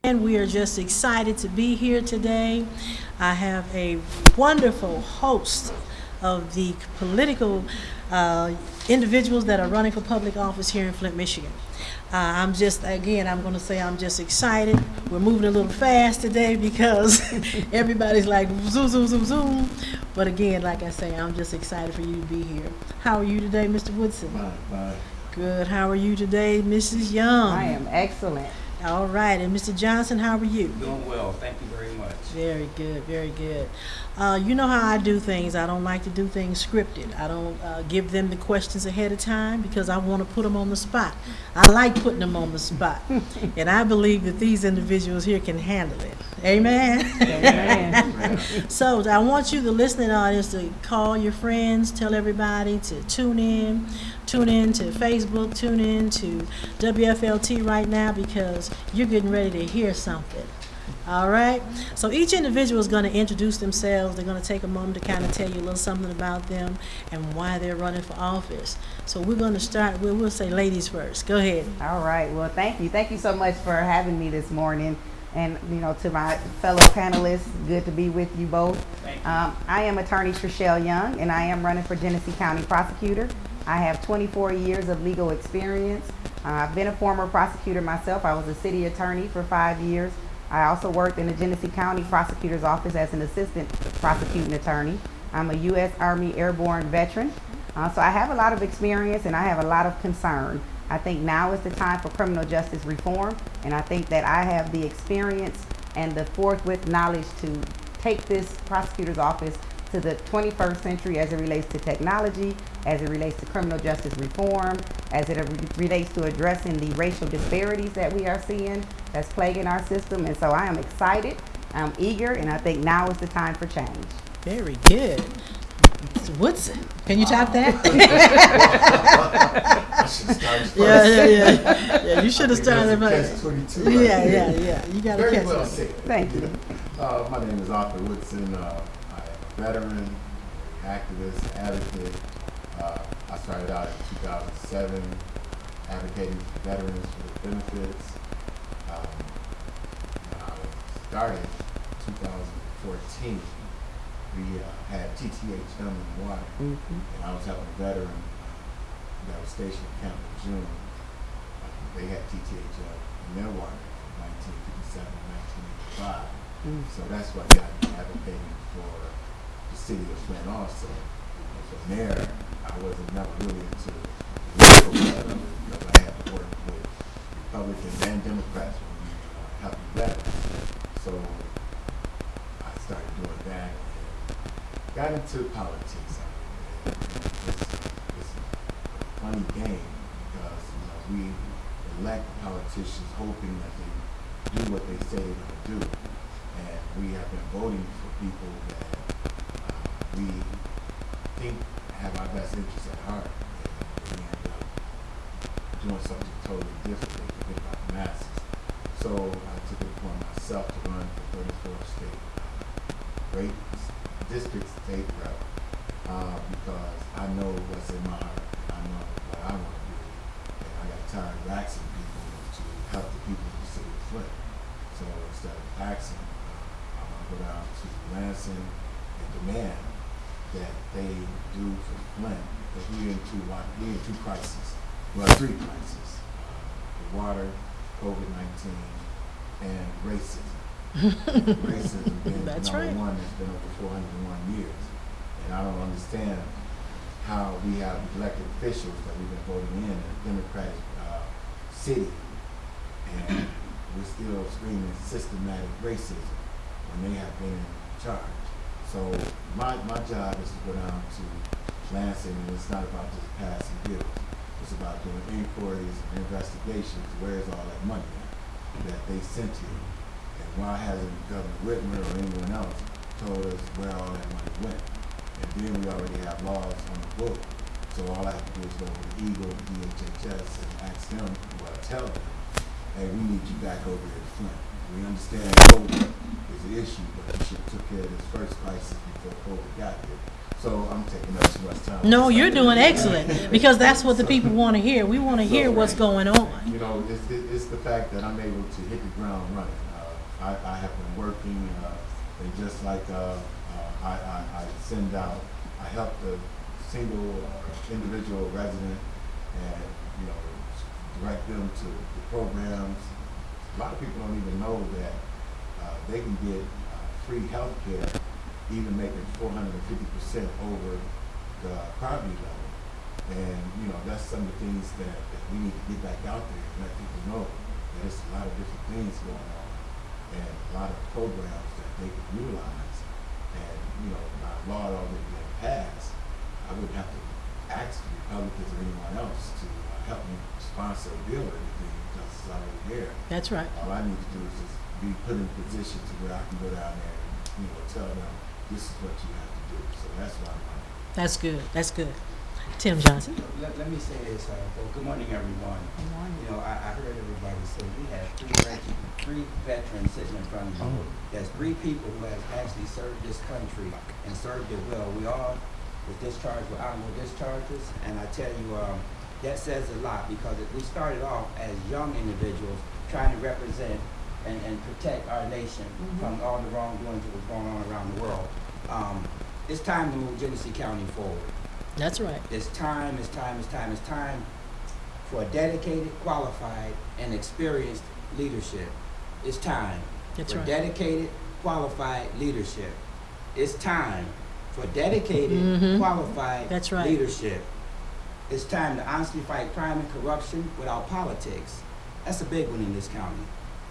And we are just excited to be here today. I have a wonderful host of the political individuals that are running for public office here in Flint, Michigan. I'm going to say I'm just excited. We're moving a little fast today because everybody's like zoom, zoom, zoom, zoom. But again, like I say, I'm just excited for you to be here. How are you today, Mr. Woodson? Fine. Good. How are you today, Mrs. Young? I am excellent. All right. And Mr. Johnson, how are you? Doing well. Thank you very much. Very good, very good. You know how I do things. I don't like to do things scripted. I don't give them the questions ahead of time because I want to put them on the spot. I like putting them on the spot. And I believe that these individuals here can handle it. Amen? Amen. So I want you, the listening audience, to call your friends, tell everybody to tune in. Tune in to Facebook, tune in to WFLT right now because you're getting ready to hear something. All right? So each individual is going to introduce themselves. They're going to take a moment to kind of tell you a little something about them and why they're running for office. So we're going to start, we'll say ladies first. Go ahead. All right. Well, thank you. Thank you so much for having me this morning. And, to my fellow panelists, good to be with you both. Thank you. I am attorney Trishelle Young, and I am running for Genesee County prosecutor. I have 24 years of legal experience. I've been a former prosecutor myself. I was a city attorney for 5 years. I also worked in the Genesee County Prosecutor's Office as an assistant prosecuting attorney. I'm a U.S. Army Airborne veteran. So I have a lot of experience and I have a lot of concern. I think now is the time for criminal justice reform, and I think that I have the experience and the forthwith knowledge to take this prosecutor's office to the 21st century as it relates to technology, as it relates to criminal justice reform, as it relates to addressing the racial disparities that we are seeing that's plaguing our system. And so I am excited, I'm eager, and I think now is the time for change. Very good. Mr. Woodson, can you top that? I should start first. Yeah, you should have started. Catch 22. Yeah. You got to Very catch well it. said. Thank you. My name is Arthur Woodson. I am a veteran, activist, advocate. I started out in 2007 advocating for veterans for benefits. When I started in 2014, we had TTH done in the water, and I was helping a veteran that was stationed at Camp Lejeune. They had TTH in their water from 1957 to 1985. So that's what got me advocating for the city of Flint also. And from there, I wasn't never really into political level because I had worked with Republicans and Democrats when we helping veterans. So I started doing that and got into politics. It's a funny game because we elect politicians hoping that they do what they say they're going to do. And we have been voting for people that we think have our best interests at heart. And we end up doing something totally different. They forget about the masses. So I took it upon myself to run for 34th state, great district state rep, because I know what's in my heart. I know what I want to do. And I got tired of asking people to help the people in the city of Flint. So instead of asking, I want to go down to Lansing and demand that they do for Flint, because we're in two crises. Well, three crises. The water, COVID-19, and racism. Racism being That's number right. one that's been over 401 years. And I don't understand how we have elected officials that we've been voting in a Democratic city, and we're still screaming systematic racism when they have been in charge. So my job is to go down to Lansing, and it's not about just passing bills. It's about doing inquiries and investigations. Where's all that money that they sent you? And why hasn't Governor Whitmer or anyone else told us where all that money went? And then we already have laws on the book. So all I have to do is go over to Eagle, DHHS, and ask them, tell them, hey, we need you back over here to Flint. We understand COVID is an issue, but you should have took care of this first crisis before COVID got here. So I'm taking up too much time. No, you're doing excellent because that's what the people want to hear. We want to hear what's going on. It's the fact that I'm able to hit the ground running. I have been working, and just like I send out, I help the single individual resident and, you know, direct them to the programs. A lot of people don't even know that they can get free health care, even making 450% over the poverty level. And, you know, that's some of the things that we need to get back out there and let people know that there's a lot of different things going on and a lot of programs that they can utilize. And, you know, by law already been passed, I wouldn't have to ask the Republicans or anyone else to help me sponsor a bill or anything because it's already there. That's right. All I need to do is just be put in a position to where I can go down there and, you know, tell them this is what you have to do. So that's why I'm running. That's good. That's good. Tim Johnson. Let me say this, well, good morning, everyone. Good morning. You know, I heard everybody say we have three veterans sitting in front of you. There's 3 people who have actually served this country and served it well. We all was discharged with honorable discharges, and I tell you, that says a lot because we started off as young individuals trying to represent and protect our nation from all the wrongdoings that was going on around the world. It's time to move Genesee County forward. That's right. It's time for dedicated, qualified, and experienced leadership. It's time That's for right. dedicated, qualified leadership. It's time for dedicated, qualified That's right. leadership. It's time to honestly fight crime and corruption without politics. That's a big one in this county.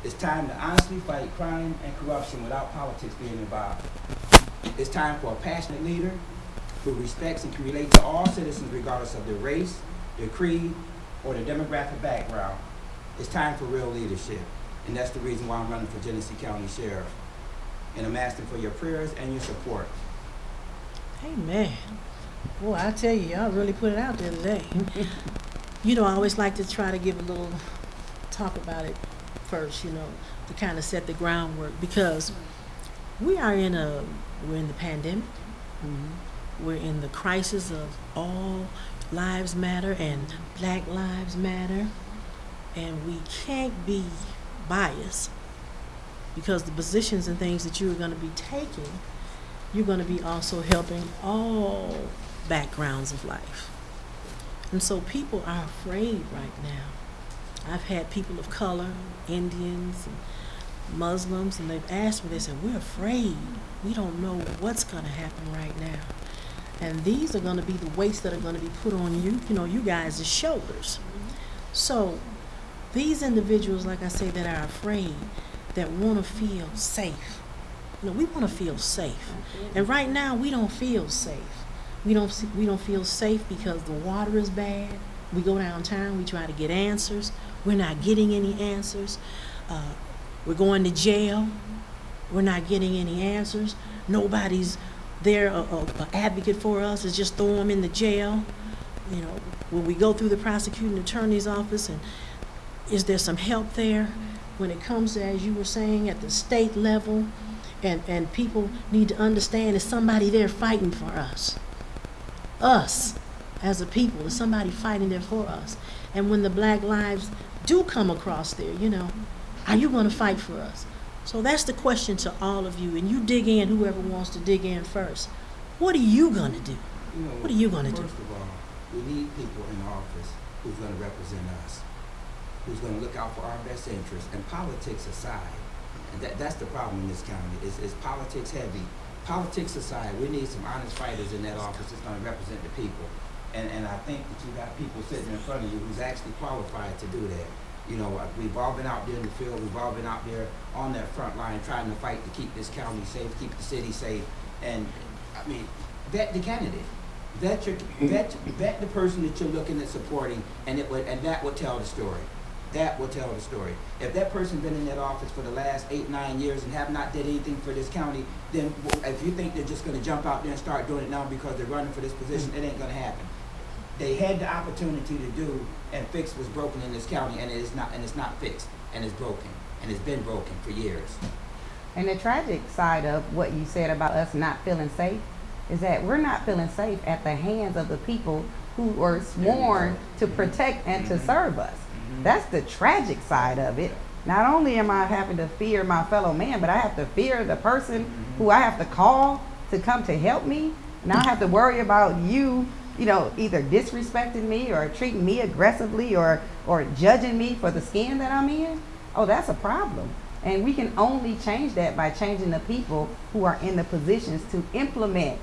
It's time to honestly fight crime and corruption without politics being involved. It's time for a passionate leader who respects and can relate to all citizens regardless of their race, their creed, or their demographic background. It's time for real leadership. And that's the reason why I'm running for Genesee County Sheriff. And I'm asking for your prayers and your support. Amen. Boy, I tell you, y'all really put it out there today. You know, I always like to try to give a little talk about it first, you know, to kind of set the groundwork because we're in the pandemic. We're in the crisis of all lives matter and Black lives matter. And we can't be biased because the positions and things that you are going to be taking, you're going to be also helping all backgrounds of life. And so people are afraid right now. I've had people of color, Indians, and Muslims, and they've asked me, they said, we're afraid. We don't know what's going to happen right now. And these are going to be the weights that are going to be put on you, you know, you guys' shoulders. So these individuals, like I say, that are afraid, that want to feel safe. You know, we want to feel safe. And right now, we don't feel safe. We don't feel safe because the water is bad. We go downtown, we try to get answers. We're not getting any answers. We're going to jail. We're not getting any answers. Nobody's there, an advocate for us. Is just throw them in the jail. You know, when we go through the prosecuting attorney's office, and is there some help there? When it comes to, as you were saying, at the state level, and people need to understand there's somebody there fighting for us. Us, as a people, there's somebody fighting there for us. And when the Black lives do come across there, you know, are you going to fight for us? So that's the question to all of you. And you dig in, whoever wants to dig in first. What are you going to do? You know, What are you going to do? First of all, we need people in office who's going to represent us, who's going to look out for our best interests, and politics aside. And that's the problem in this county, is politics heavy. Politics aside, we need some honest fighters in that office that's going to represent the people. And I think that you got people sitting in front of you who's actually qualified to do that. You know, we've all been out there in the field, we've all been out there on that front line trying to fight to keep this county safe, keep the city safe. And, I mean, vet the candidate. Vet the person that you're looking at supporting, and that will tell the story. That will tell the story. If that person's been in that office for the last 8-9 years and have not did anything for this county, then if you think they're just going to jump out there and start doing it now because they're running for this position, it ain't going to happen. They had the opportunity to do and fix what's broken in this county, and it's not fixed, and it's broken, and it's been broken for years. And the tragic side of what you said about us not feeling safe is that we're not feeling safe at the hands of the people who were sworn to protect and to serve us. That's the tragic side of it. not only am I having to fear my fellow man, but I have to fear the person who I have to call to come to help me. Now I have to worry about you, either disrespecting me or treating me aggressively or judging me for the skin that I'm in. Oh, that's a problem. And we can only change that by changing the people who are in the positions to implement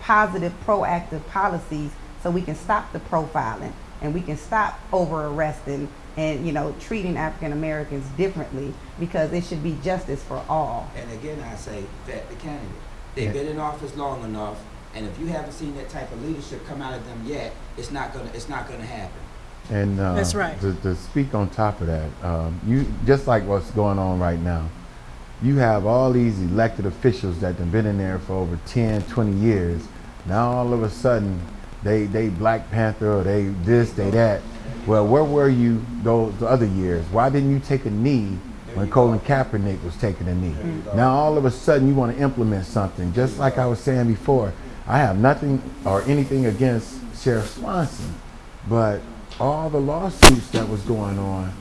positive, proactive policies so we can stop the profiling and we can stop over arresting and, treating African Americans differently, because it should be justice for all. And again, I say, vet the candidate. They've been in office long enough, and if you haven't seen that type of leadership come out of them yet, it's not gonna happen. And That's right. To speak on top of that, you just like what's going on right now, you have all these elected officials that have been in there for over 10, 20 years. Now all of a sudden, they Black Panther, or they this, they that. Well, where were you those other years? Why didn't you take a knee when Colin Kaepernick was taking a knee? Now all of a sudden you want to implement something. Just like I was saying before, I have nothing or anything against Sheriff Swanson, but all the lawsuits that was going on,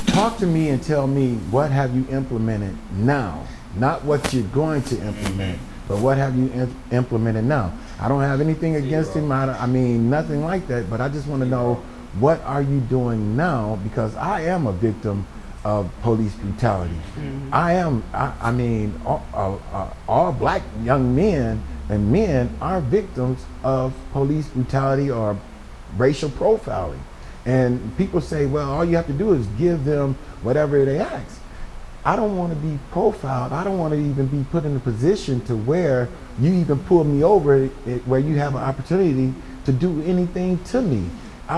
talk to me and tell me, what have you implemented now? Not what you're going to implement, but what have you implemented now? I don't have anything against him, I mean nothing like that, but I just want to know, what are you doing now? Because I am a victim of police brutality. I mean, all Black young men and men are victims of police brutality or racial profiling. And people say, well, all you have to do is give them whatever they ask. I don't want to be profiled. I don't want to even be put in a position to where you even pull me over, where you have an opportunity to do anything to me.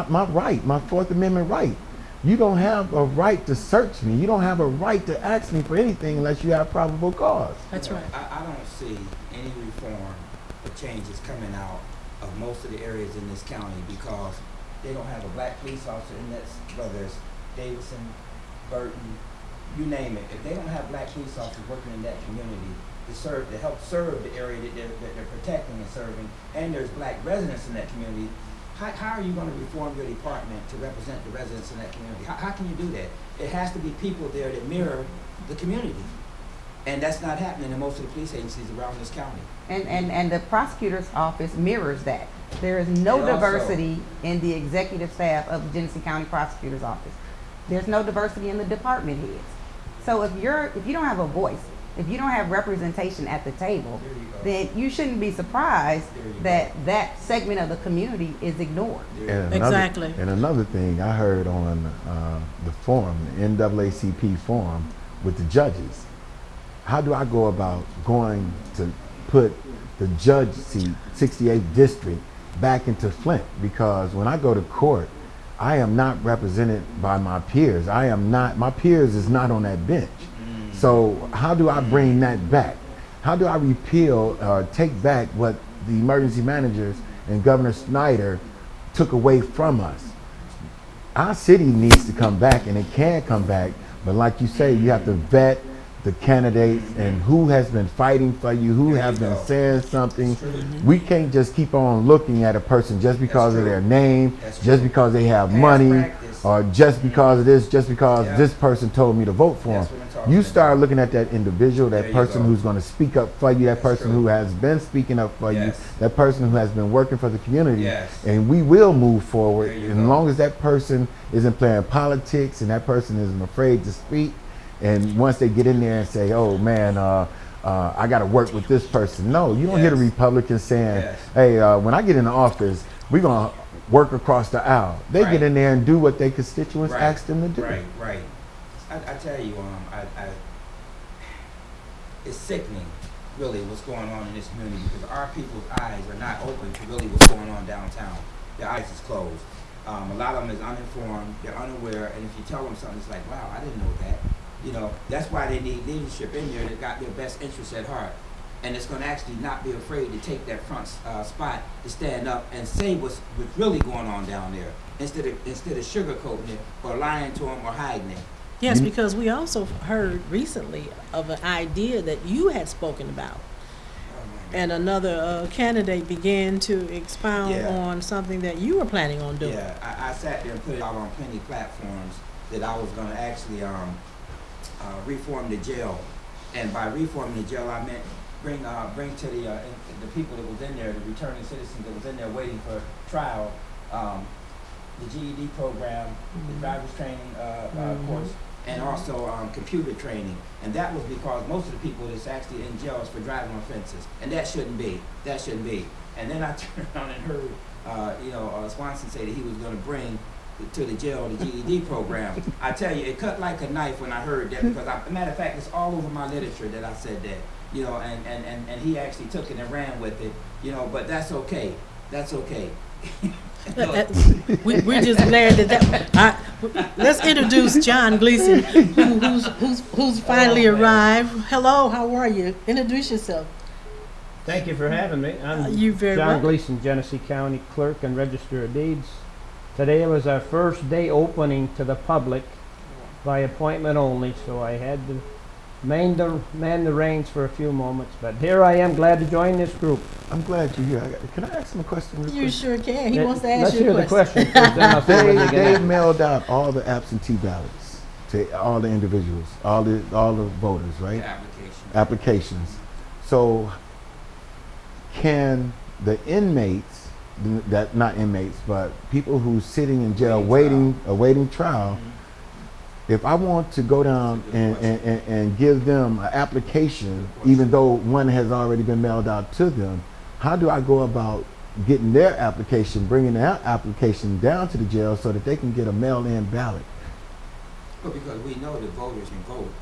My right, my Fourth Amendment right. You don't have a right to search me. You don't have a right to ask me for anything unless you have probable cause. That's right. I don't see any reform or changes coming out of most of the areas in this county because they don't have a Black police officer in that, whether it's Davidson, Burton, you name it. If they don't have Black police officers working in that community to help serve the area that they're protecting and serving, and there's Black residents in that community, how are you going to reform your department to represent the residents in that community? How can you do that? It has to be people there that mirror the community. And that's not happening in most of the police agencies around this county. And the prosecutor's office mirrors that. There is no And also- diversity in the executive staff of the Genesee County Prosecutor's Office. There's no diversity in the department heads. So if you don't have a voice, if you don't have representation at the table, There you go. then you shouldn't be surprised There you that that segment of the community is ignored. Exactly. And another thing I heard on the forum, the NAACP forum with the judges, how do I go about going to put the judge seat, 68th district, back into Flint? Because when I go to court, I am not represented by my peers. My peers is not on that bench. So how do I bring that back? How do I repeal or take back what the emergency managers and Governor Snyder took away from us? Our city needs to come back, and it can come back, but like you say, you have to vet the candidates and who has been fighting for you, who have been saying something. We can't just keep on looking at a person just because of their name, just because they have money, or just because of this, just because this person told me to vote for That's him. what I'm talking You about. start looking at that individual, There that you person go. who's going to speak up for you, that That's person true. who has been speaking up for Yes. you, that person who has been working for the community, Yes. and we will move forward. There you As go. long as that person isn't playing politics and that person isn't afraid to speak, and once they get in there and say, oh man, I got to work with this person. No, you don't hear the Yes. Republicans saying, Yes. hey, when I get in the office, we're going to work across the aisle. They Right. get in there and do what their constituents Right. ask them to do. Right. I tell you, it's sickening, really, what's going on in this community because our people's eyes are not open to really what's going on downtown. Their eyes is closed. A lot of them is uninformed, they're unaware, and if you tell them something, it's like, wow, I didn't know that. You know, that's why they need leadership in there that got their best interests at heart. And it's going to actually not be afraid to take that front spot to stand up and say what's really going on down there instead of sugarcoating it or lying to them or hiding it. Yes, You- because we also heard recently of an idea that you had spoken about. And another candidate began to expound Yeah. on something that you were planning on doing. Yeah, I sat there and put it out on plenty platforms that I was gonna actually reform the jail, and by reforming the jail, I meant bring to the people that was in there, the returning citizens that was in there waiting for trial, the GED program, the driver's training course, and also computer training. And that was because most of the people that's actually in jail is for driving offenses, and that shouldn't be. That shouldn't be. And then I turned around and heard Swanson say that he was going to bring to the jail the GED program. I tell you, it cut like a knife when I heard that, because matter of fact, it's all over my literature that I said that. And he actually took it and ran with it. But that's okay. That's okay. We're just glad that let's introduce John Gleason, who's finally arrived. Hello, how are you? Introduce yourself. Thank you for having me. I'm You're very John welcome. Gleason, Genesee County Clerk and Register of Deeds. Today was our first day opening to the public by appointment only, so I had to man the reins for a few moments. But here I am, glad to join this group. I'm glad you're here. Can I ask him a question real You quick? sure can. He wants to Let's ask you hear a the question. question first, then I'll see what they They get. mailed out all the absentee ballots to all the individuals, all the voters, right? Applications. So can the inmates, not inmates, but people who's sitting in jail awaiting trial, if I want to go down and give them an application, even though one has already been mailed out to them, how do I go about getting their application, bringing their application down to the jail so that they can get a mail-in ballot? Well, because we know that voters can vote,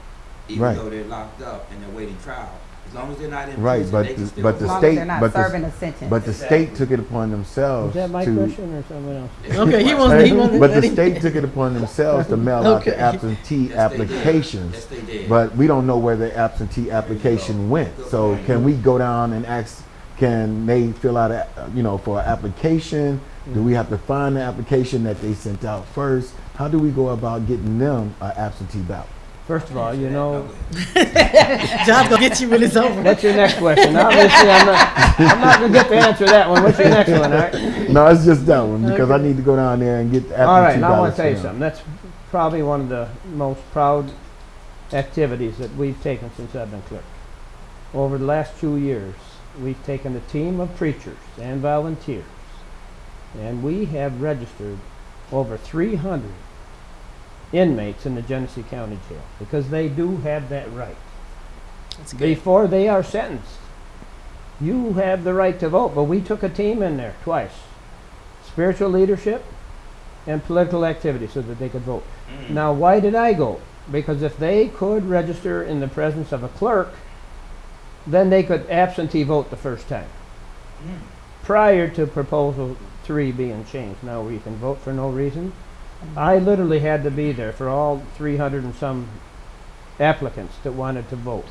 even Right. though they're locked up and they're waiting trial. As long as they're not in Right, prison, but they can the- still but vote. the As long state- as they're not but the- serving a sentence. But the Exactly. state took it upon themselves Is that my to. question or someone else? Okay, he wants But the state took it upon themselves to mail out the Okay. absentee Yes, they did. applications. Yes, they did. But we don't know where the absentee application went. So can we go down and ask, can they fill out, for an application? Do we have to find the application that they sent out first? How do we go about getting them an absentee ballot? First of all, John's gonna get you when it's over. what's your next question? Obviously, I'm not going to get to answer that one. What's your next one, all right? No, it's just that one because I need to go down there and get the absentee All right, now I want ballots to tell you for them. something. That's probably one of the most proud activities that we've taken since I've been clerk. Over the last 2 years, we've taken a team of preachers and volunteers, and we have registered over 300 inmates in the Genesee County Jail because they do have that right. That's good. Before they are sentenced, you have the right to vote, but we took a team in there twice. Spiritual leadership and political activity so that they could vote. Now, why did I go? Because if they could register in the presence of a clerk, then they could absentee vote the first time, prior to Proposal 3 being changed. Now, where you can vote for no reason. I literally had to be there for all 300 and some applicants that wanted to vote.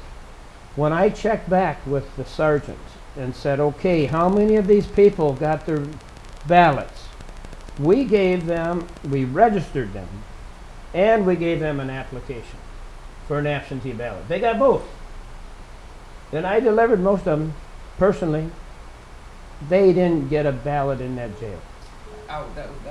When I checked back with the sergeant and said, okay, how many of these people got their ballots? We registered them, and we gave them an application for an absentee ballot. They got both. And I delivered most of them personally. They didn't get a ballot in that jail.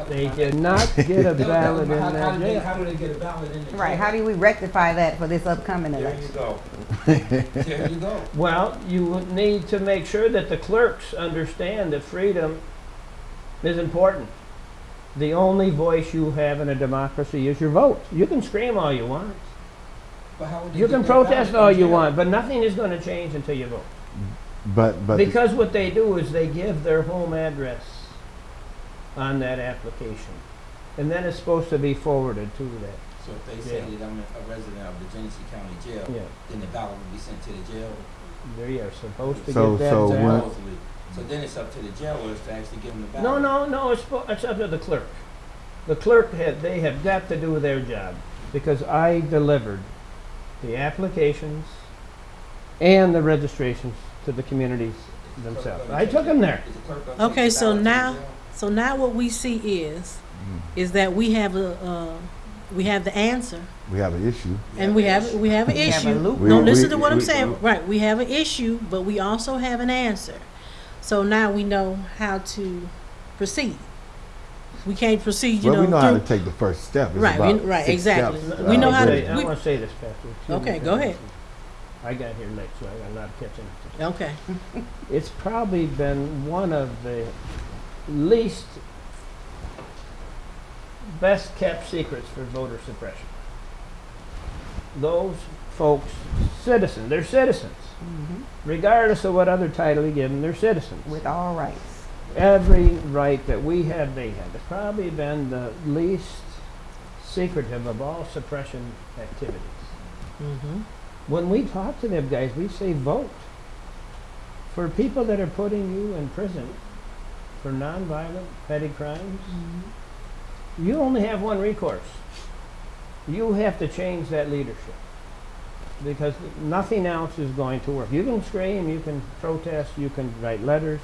They did not get a ballot in that jail. How do they get a ballot in the Right, jail? how do we rectify that for this upcoming There you election? go. There you go. Well, you would need to make sure that the clerks understand that freedom is important. The only voice you have in a democracy is your vote. You can scream all you want. But how would they You get can that protest ballot all in you jail? want, but nothing is going to change until you vote. But Because what they do is they give their home address on that application. And then it's supposed to be forwarded to that. So if they say Yeah. that I'm a resident of the Genesee County Jail, Yeah. then the ballot would be sent to the jail. They are supposed to So- get that so ballot. when- Supposedly. So then it's up to the jailers to actually give them the ballot. No, it's up to the clerk. The clerk, they have got to do their job because I delivered the applications and the registrations to the communities Is the clerk themselves. gonna I take took them there. Is the clerk gonna take Okay, the so ballot to the now, jail? so now what we see is that we have the answer, we have an issue. and we have an We have a issue. loop. No, We- listen we- to what I'm we- saying. Right, we have an issue, but we also have an answer. So now we know how to proceed. we can't proceed, you Well, we know how to through. take the first step. It's Right, about right, 6 exactly. steps. We know how to- I we- want to say this, Pastor. Excuse Okay, me, go ahead. I got here late, so I'm not catching up. Okay, It's probably been one of the least best kept secrets for voter suppression. Those folks, citizens, they're citizens. Mhm. Regardless of what other title you give them, they're citizens. With all rights. Every right that we have, they have. It's probably been the least secretive of all suppression activities. mm-hmm, When we talk to them guys, we say vote. For people that are putting you in prison for nonviolent petty crimes, you only have one recourse. You have to change that leadership. Because nothing else is going to work. You can scream, you can protest, you can write letters,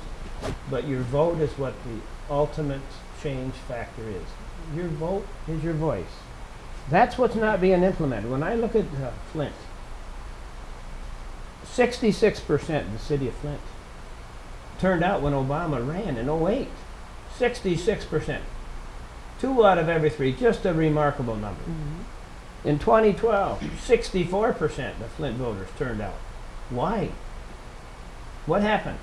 but your vote is what the ultimate change factor is. Your vote is your voice. That's what's not being implemented. When I look at Flint, 66% of the city of Flint turned out when Obama ran in 08. 66%. 2 out of every 3, just a remarkable number. In 2012, 64% of Flint voters turned out. Why? What happened?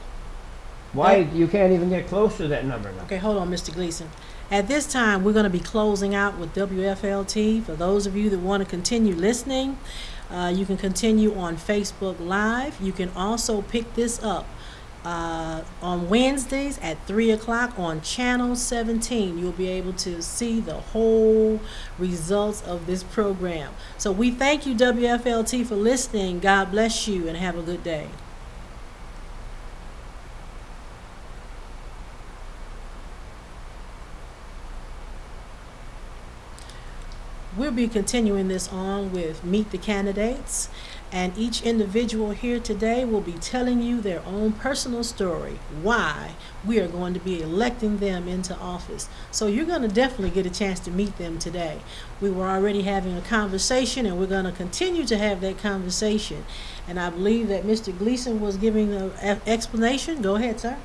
Why you can't even get close to that number now? okay, hold on, Mr. Gleason. At this time, we're gonna be closing out with WFLT. For those of you that wanna continue listening, you can continue on Facebook Live. You can also pick this up on Wednesdays at 3 o'clock on Channel 17. You'll be able to see the whole results of this program. So we thank you, WFLT, for listening. God bless you and have a good day. We'll be continuing this on with Meet the Candidates, and each individual here today will be telling you their own personal story, why we are going to be electing them into office. So you're going to definitely get a chance to meet them today. We were already having a conversation, and we're going to continue to have that conversation. And I believe that Mr. Gleason was giving the explanation. Go ahead, sir.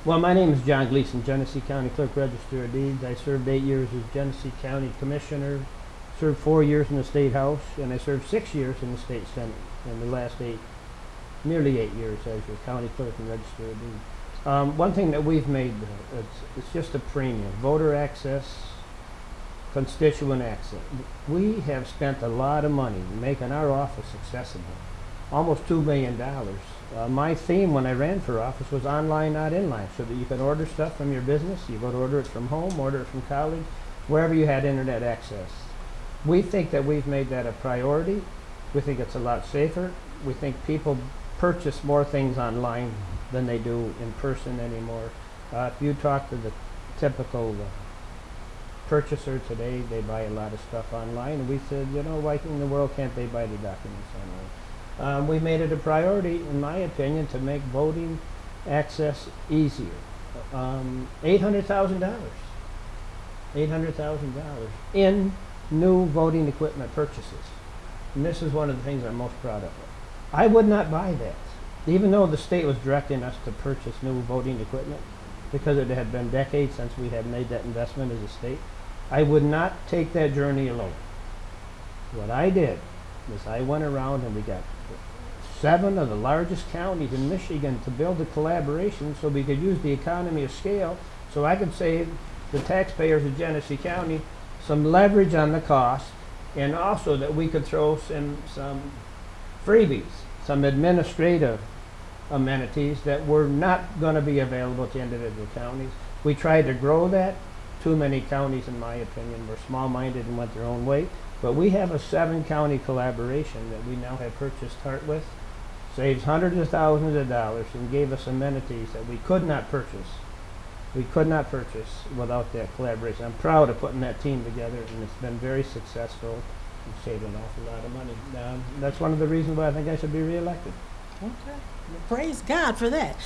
Well, my name is John Gleason, Genesee County Clerk Register of Deeds. I served 8 years as Genesee County Commissioner, served 4 years in the State House, and I served 6 years in the State Senate. And the last nearly 8 years as your County Clerk and Register of Deeds. One thing that we've made, it's just a premium. Voter access, constituent access. We have spent a lot of money making our office accessible. Almost $2 million. My theme when I ran for office was online, not inline, so that you could order stuff from your business, you could order it from home, order it from college, wherever you had internet access. We think that we've made that a priority. We think it's a lot safer. We think people purchase more things online than they do in person anymore. If you talk to the typical purchaser today, they buy a lot of stuff online, and we said, you know, why in the world can't they buy the documents online? We made it a priority, in my opinion, to make voting access easier. $800,000 in new voting equipment purchases. And this is one of the things I'm most proud of. I would not buy that, even though the state was directing us to purchase new voting equipment, because it had been decades since we had made that investment as a state. I would not take that journey alone. What I did was I went around and we got 7 of the largest counties in Michigan to build a collaboration so we could use the economy of scale, so I could save the taxpayers of Genesee County some leverage on the cost, and also that we could throw some freebies, some administrative amenities that were not going to be available to individual counties. We tried to grow that. Too many counties, in my opinion, were small-minded and went their own way. But we have a 7-county collaboration that we now have purchased heart with, saves hundreds of thousands of dollars, and gave us amenities that we could not purchase. We could not purchase without that collaboration. I'm proud of putting that team together, and it's been very successful and saved an awful lot of money. That's one of the reasons why I think I should be reelected. Okay. Praise God for that.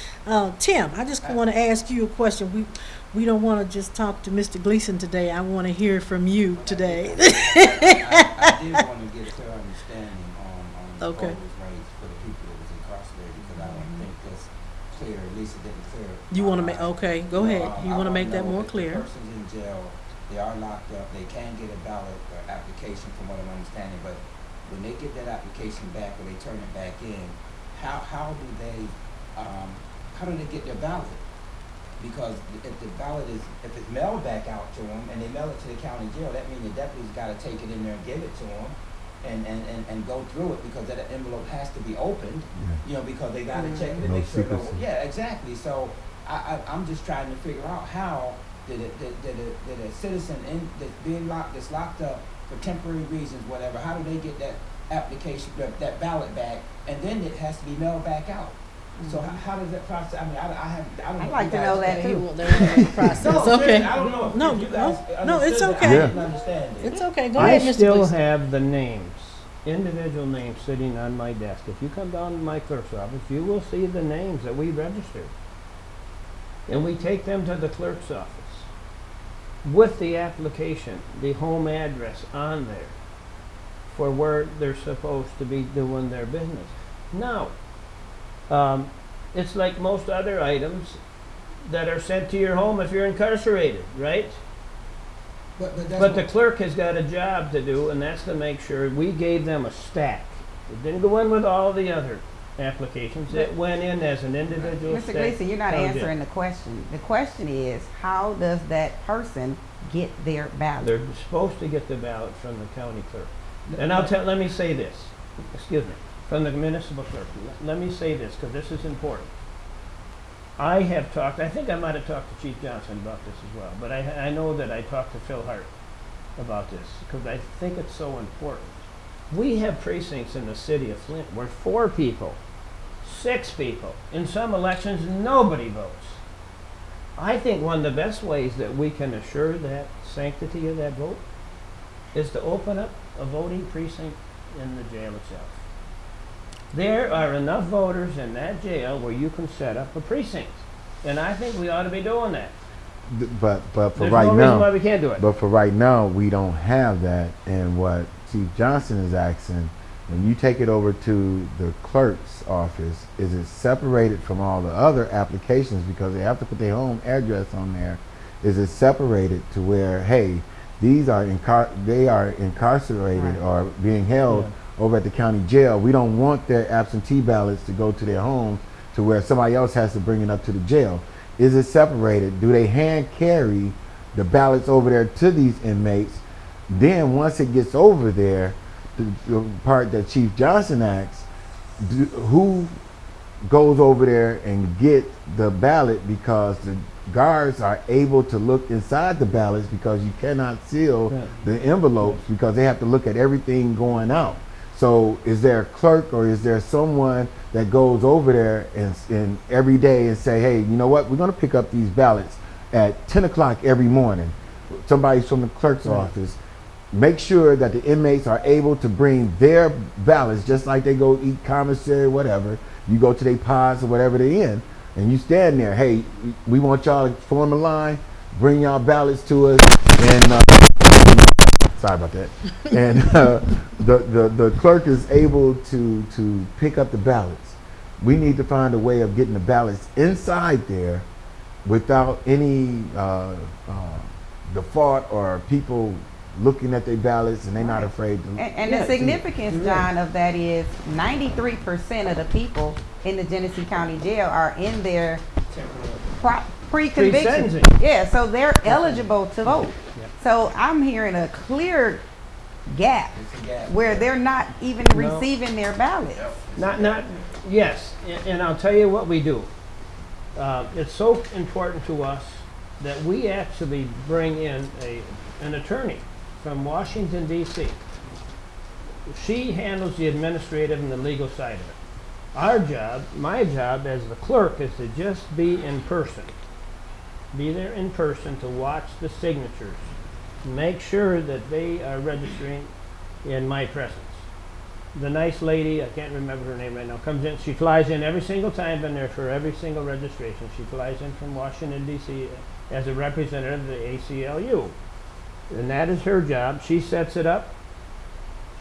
Tim, I just want to ask you a question. We don't want to just talk to Mr. Gleason today. I want to hear from you today. I did want to get a clear understanding on the Okay. voters' rights for the people that was incarcerated, because I don't think that's clear, Lisa didn't clear. You my want to make, mind. okay, go ahead. You I want to wanna make that know more if clear? The person's in jail, they are locked up, they can get a ballot application from what I'm understanding, but when they get that application back or they turn it back in, how do they get their ballot? Because if the ballot if it's mailed back out to them and they mail it to the county jail, that means the deputy's gotta take it in there and give it to them and go through it, because that envelope has to be opened, you know, because they gotta check it and No make sure. secrecy. Yeah, exactly. So I'm just trying to figure out how did a citizen that's locked up for temporary reasons, whatever, how do they get that application, that ballot back, and then it has to be mailed back out? So how does that process? I mean, I don't know. I'd if like you to guys know that understand. too. Well, there's a process. No, Okay. seriously, I don't know if No, you guys no, it's understood that. okay. I didn't understand it. It's okay. Go I ahead, Mr. still Gleason. have the names, individual names sitting on my desk. If you come down to my clerk's office, you will see the names that we registered. And we take them to the clerk's office with the application, the home address on there for where they're supposed to be doing their business. Now, it's like most other items that are sent to your home if you're incarcerated, right? But that's But the what- clerk has got a job to do, and that's to make sure we gave them a stack. It didn't go in with all the other applications. It went in as an individual Mr. stack. Gleason, you're not Oh, yeah. answering the question. The question is, how does that person get their ballot? They're supposed to get the ballot from the county clerk. And let me say this, excuse me, from the municipal clerk. Let me say this, because this is important. I have talked, I think I might have talked to Chief Johnson about this as well, but I know that I talked to Phil Hart about this, because I think it's so important. We have precincts in the city of Flint where 4 people, 6 people, in some elections, nobody votes. I think one of the best ways that we can assure that sanctity of that vote is to open up a voting precinct in the jail itself. There are enough voters in that jail where you can set up a precinct. And I think we ought to be doing that. But for There's right no reason why now, we can't do it. but for right now, we don't have that. And what Chief Johnson is asking, when you take it over to the clerk's office, is it separated from all the other applications because they have to put their home address on there? Is it separated to where, hey, these are they are incarcerated Right. or being held over at the county jail. We don't want their absentee ballots to go to their homes to where somebody else has to bring it up to the jail. Is it separated? Do they hand carry the ballots over there to these inmates? Then once it gets over there, the part that Chief Johnson asks, who goes over there and get the ballot, because the guards are able to look inside the ballots because you cannot seal Yeah. the envelopes because they have to look at everything going out. So is there a clerk or is there someone that goes over there and every day and say, hey, you know what, we're going to pick up these ballots at 10 o'clock every morning. Somebody from the clerk's office. Make sure that the inmates are able to bring their ballots, just like they go eat commissary, whatever. You go to their pods or whatever they're in, and you stand there. Hey, we want y'all to form a line, bring y'all ballots to us, and sorry about that. And the clerk is able to pick up the ballots. We need to find a way of getting the ballots inside there without any default or people looking at their ballots and they're not afraid to. And Yeah, the significance, John, of that is 93% of the people in the Genesee County Jail are in their pre-conviction. Pre-sentencing. Yeah, so they're eligible to vote. Yep. So I'm hearing a clear gap It's a gap. where they're not even No. receiving their ballots. Yes, and I'll tell you what we do. It's so important to us that we actually bring in an attorney from Washington, D.C. She handles the administrative and the legal side of it. Our job, my job as the clerk, is to just be in person. Be there in person to watch the signatures. Make sure that they are registering in my presence. The nice lady, I can't remember her name right now, comes in, she flies in every single time, been there for every single registration. She flies in from Washington, D.C. as a representative of the ACLU. And that is her job. She sets it up.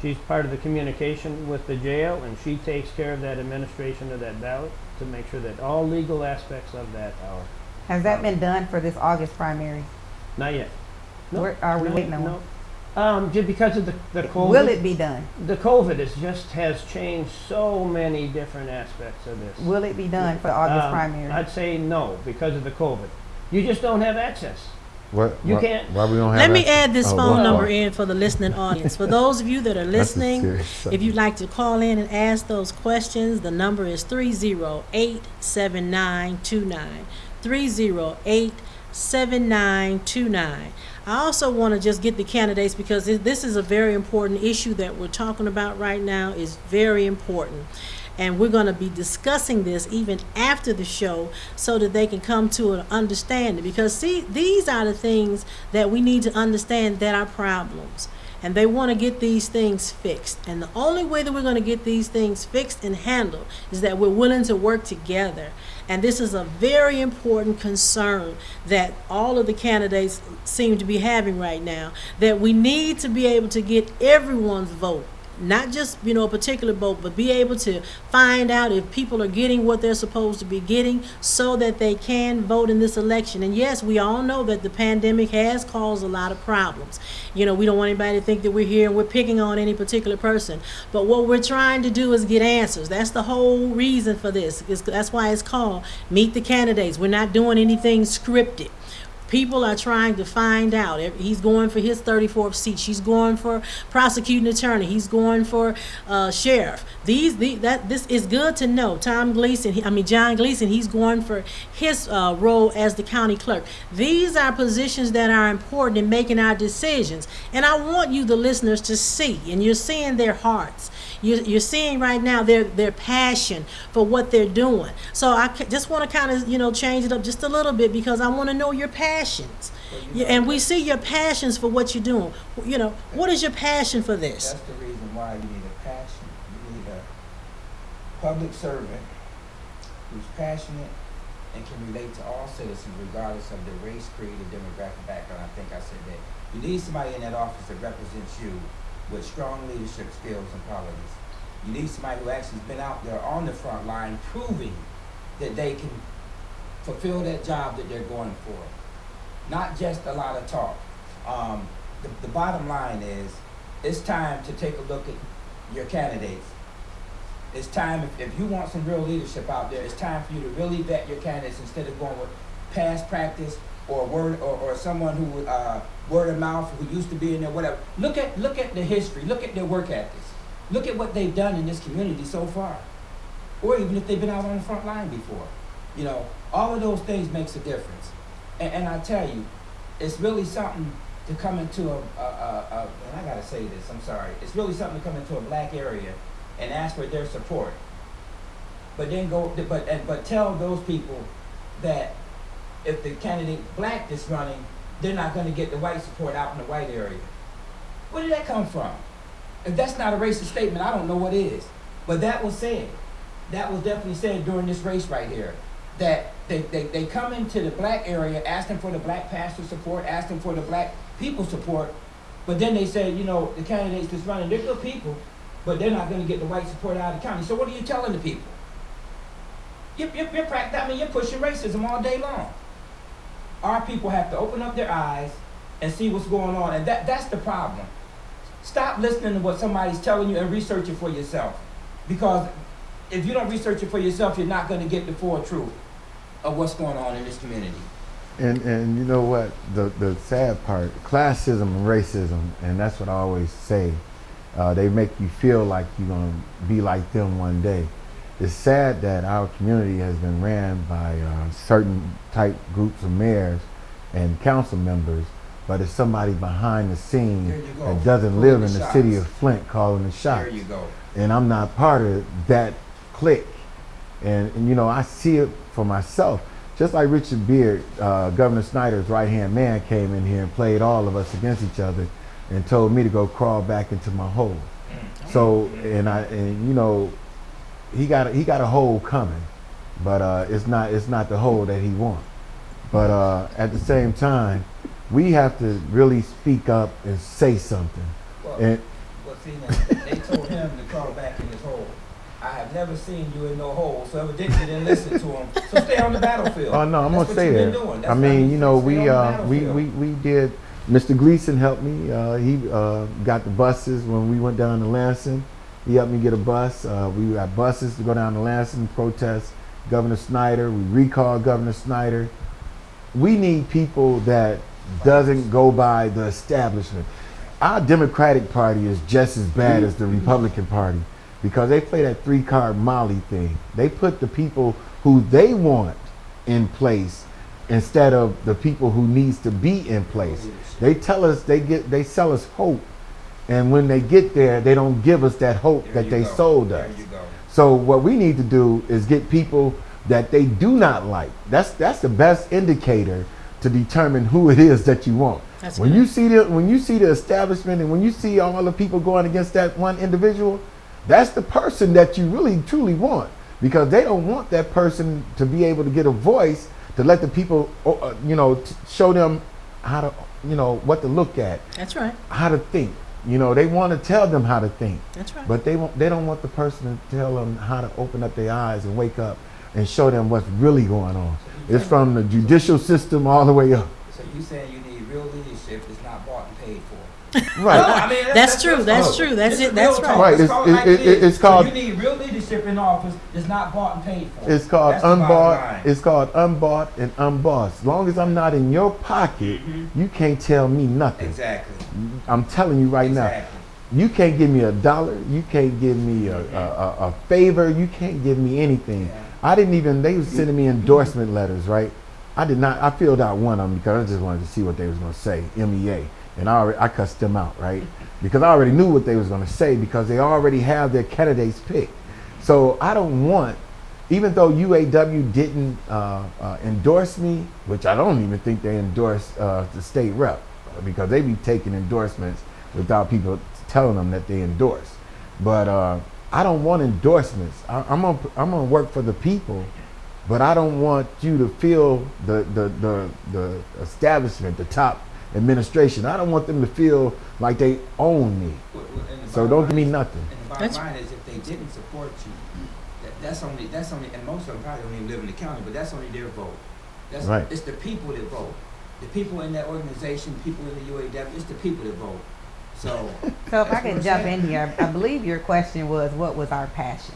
She's part of the communication with the jail, and she takes care of that administration of that ballot to make sure that all legal aspects of that are. Has that been done for this August primary? Not yet. No, Where are we not waiting yet, on? no. Just because of the COVID. Will it be done? The COVID has changed so many different aspects of this. Will it be done for the August Um, primary? I'd say no, because of the COVID. You just don't have access. What? You why- can't- Why we don't have? Let me access? add this Oh, phone well, number in for the listening audience. For those of you that are that's a listening, serious if subject. you'd like to call in and ask those questions, the number is 308-7929. 308-7929. I also want to just get the candidates, because this is a very important issue that we're talking about right now. Is very important. And we're going to be discussing this even after the show so that they can come to an understanding. Because, see, these are the things that we need to understand that are problems. And they want to get these things fixed. And the only way that we're going to get these things fixed and handled is that we're willing to work together. And this is a very important concern that all of the candidates seem to be having right now, that we need to be able to get everyone's vote. Not just, a particular vote, but be able to find out if people are getting what they're supposed to be getting so that they can vote in this election. And yes, we all know that the pandemic has caused a lot of problems. We don't want anybody to think that we're here and we're picking on any particular person. But what we're trying to do is get answers. That's the whole reason for this. That's why it's called Meet the Candidates. We're not doing anything scripted. People are trying to find out. He's going for his 34th seat. She's going for prosecuting attorney. He's going for sheriff. This is good to know. John Gleason, he's going for his role as the county clerk. These are positions that are important in making our decisions. And I want you, the listeners, to see, and you're seeing their hearts. You're seeing right now their passion for what they're doing. So I just want to kind of change it up just a little bit, because I want to know your passions. And we see your passions for what you're doing. What is your passion for this? That's the reason why you need a passion. You need a public servant who's passionate and can relate to all citizens regardless of their race, creed, or demographic background. I think I said that. You need somebody in that office that represents you with strong leadership skills and qualities. You need somebody who actually has been out there on the front line proving that they can fulfill that job that they're going for. Not just a lot of talk. The bottom line is, it's time to take a look at your candidates. It's time, if you want some real leadership out there, it's time for you to really vet your candidates instead of going with past practice or word or someone who word of mouth who used to be in there, whatever. Look at the history. Look at their work ethics. Look at what they've done in this community so far, or even if they've been out on the front line before. All of those things makes a difference. And I tell you, it's really something to come into and I gotta say this, I'm sorry. It's really something to come into a black area and ask for their support. But then but tell those people that if the candidate black that's running, they're not gonna get the white support out in the white area. Where did that come from? If that's not a racist statement, I don't know what is. But that was said. That was definitely said during this race right here. That they come into the black area asking for the black pastor support, asking for the black people support, but then they say, the candidates that's running, they're good people, but they're not going to get the white support out of the county. So what are you telling the people? You're pushing racism all day long. Our people have to open up their eyes and see what's going on, and that's the problem. Stop listening to what somebody's telling you and research it for yourself, because if you don't research it for yourself, you're not going to get the full truth of what's going on in this community. And you know what? The sad part, classism and racism, and that's what I always say. They make you feel like you're gonna be like them one day. It's sad that our community has been ran by certain type groups of mayors and council members, but it's somebody behind the scenes There you go. that doesn't Calling live the in the shots. city of Flint calling the shots. There you go. And I'm not part of that clique. And I see it for myself. Just like Richard Beard, Governor Snyder's right-hand man, came in here and played all of us against each other and told me to go crawl back into my hole. So, he got a hole coming, but it's not the hole that he wants. But at the same time, we have to really speak up and say something. Well, And See, now, they told him to crawl back in his hole. I have never seen you in no hole, so evidently you didn't listen to him. So stay on the battlefield. Oh no, I'm That's gonna what say you've been that. doing. I That's mean, why you you know, stay on the battlefield. we did. Mr. Gleason helped me. He got the buses when we went down to Lansing. He helped me get a bus. We got buses to go down to Lansing and protest Governor Snyder. We recalled Governor Snyder. We need people that doesn't go by the establishment. Our Democratic Party is just as bad as the Republican Party because they play that 3-card Molly thing. They put the people who they want in place instead of the people who needs to be in place. They tell us they sell us hope, and when they get there, they don't give us that hope There that you they go. sold There us. you go. So what we need to do is get people that they do not like. That's the best indicator to determine who it is that you want. That's When good. you see the establishment and when you see all the people going against that one individual, that's the person that you really truly want, because they don't want that person to be able to get a voice to let the people, show them how to, what to look at, That's right. how to think. They want to tell them how to think, That's right. but they don't want the person to tell them how to open up their eyes and wake up and show them what's really going on. It's from the judicial system all the way up. So you saying you need real leadership that's not bought and paid for? Right. No, I mean, That's true. real That's talk. true. That's This it. is real That's talk. right. Right, Let's it's- call it like it- it is. it's called- So you need real leadership in office that's not bought and paid for. It's called That's the bottom unbought. line. It's called unbought and unbossed. As long as I'm not in your pocket, you can't tell me nothing. Exactly. I'm telling you right now. Exactly. You can't give me $1. You can't give me a favor. You can't give me anything. Yeah. I didn't even. They was sending me endorsement letters, right? I did not. I filled out one of them because I just wanted to see what they was going to say, MEA, and I cussed them out, right? Because I already knew what they was going to say because they already have their candidates picked. So I don't want, even though UAW didn't endorse me, which I don't even think they endorsed the state rep because they be taking endorsements without people telling them that they endorse. But I don't want endorsements. I'm gonna work for the people, but I don't want you to feel the establishment, the top administration. I don't want them to feel like they own me. And the So bottom don't line give me is- nothing. And the bottom That's- line is, if they didn't support you, that's only, and most of them probably don't even live in the county, but that's only their vote. Right. It's the people that vote. The people in that organization, people in the UAW, it's the people that vote. So. So if that's I what could I'm jump saying. in here, I believe your question was, what was our passion?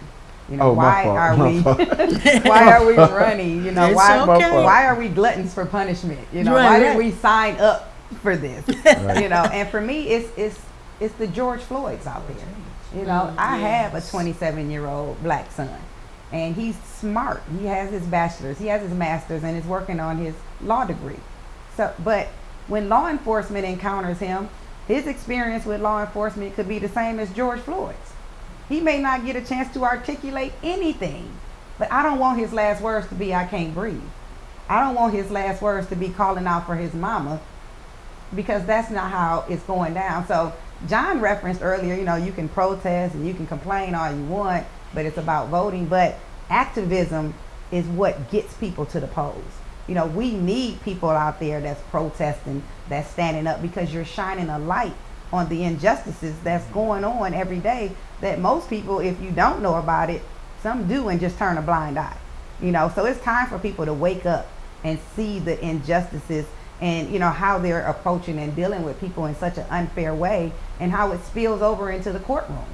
Oh, my why fault, are my we fault. why are we running? It's why okay. why are we gluttons for punishment? Right, Why did right. we sign up for this? Right. And for me it's the George Floyds out there. I have a 27-year-old black son, and he's smart. He has his bachelor's, he has his master's, and is working on his law degree. So, but when law enforcement encounters him, his experience with law enforcement could be the same as George Floyd's. He may not get a chance to articulate anything, but I don't want his last words to be, "I can't breathe." I don't want his last words to be calling out for his mama, because that's not how it's going down. So John referenced earlier, you can protest and you can complain all you want, but it's about voting. But activism is what gets people to the polls. We need people out there that's protesting, that's standing up, because you're shining a light on the injustices that's going on every day that most people, if you don't know about it, some do and just turn a blind eye. So it's time for people to wake up and see the injustices and how they're approaching and dealing with people in such an unfair way, and how it spills over into the courtroom.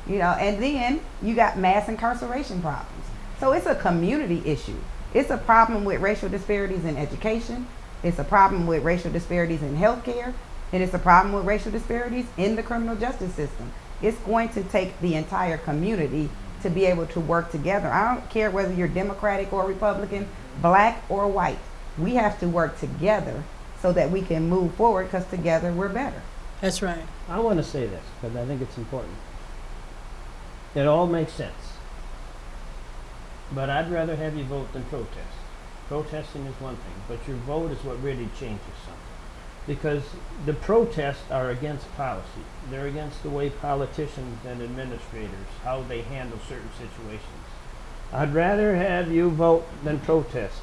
And then you got mass incarceration problems. So it's a community issue. It's a problem with racial disparities in education. It's a problem with racial disparities in healthcare, and it's a problem with racial disparities in the criminal justice system. It's going to take the entire community to be able to work together. I don't care whether you're Democratic or Republican, black or white. We have to work together so that we can move forward, because together we're better. That's right. I want to say this because I think it's important. It all makes sense. But I'd rather have you vote than protest. Protesting is one thing, but your vote is what really changes something. Because the protests are against policy. They're against the way politicians and administrators, how they handle certain situations. I'd rather have you vote than protest.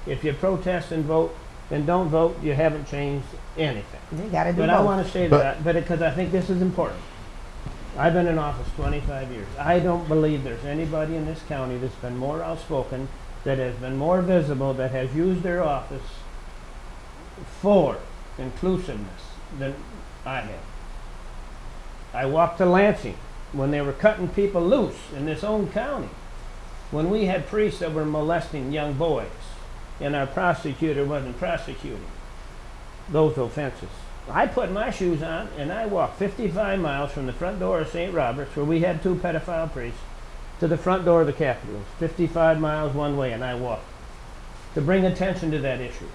If you protest and vote, then don't vote, you haven't changed anything. You got to do But both. I want to say But- that, but because I think this is important. I've been in office 25 years. I don't believe there's anybody in this county that's been more outspoken, that has been more visible, that has used their office for inclusiveness than I have. I walked to Lansing when they were cutting people loose in this own county, when we had priests that were molesting young boys and our prosecutor wasn't prosecuting those offenses. I put my shoes on and I walked 55 miles from the front door of St. Robert's, where we had 2 pedophile priests, to the front door of the Capitol. 55 miles one way, and I walked to bring attention to that issue.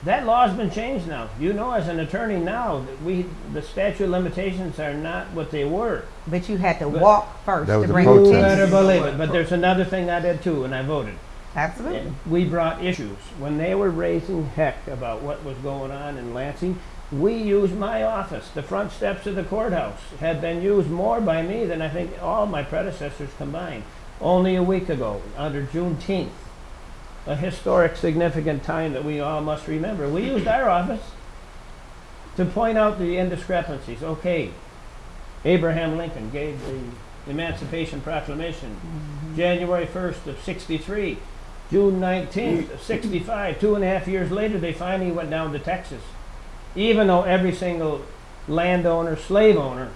That law's been changed now. You know, as an attorney now, that the statute of limitations are not what they were. But you had to But- walk first That was to a bring protest. You attention. better believe it. But there's another thing I did too, and I voted. Absolutely. We brought issues. When they were raising heck about what was going on in Lansing, we used my office. The front steps of the courthouse had been used more by me than I think all my predecessors combined. Only a week ago, under Juneteenth, a historic, significant time that we all must remember, we used our office to point out the indiscrepancies. Okay, Abraham Lincoln gave the Emancipation Proclamation January 1st of 63. June 19th of 65, 2.5 years later, they finally went down to Texas. Even though every single landowner, slave owner,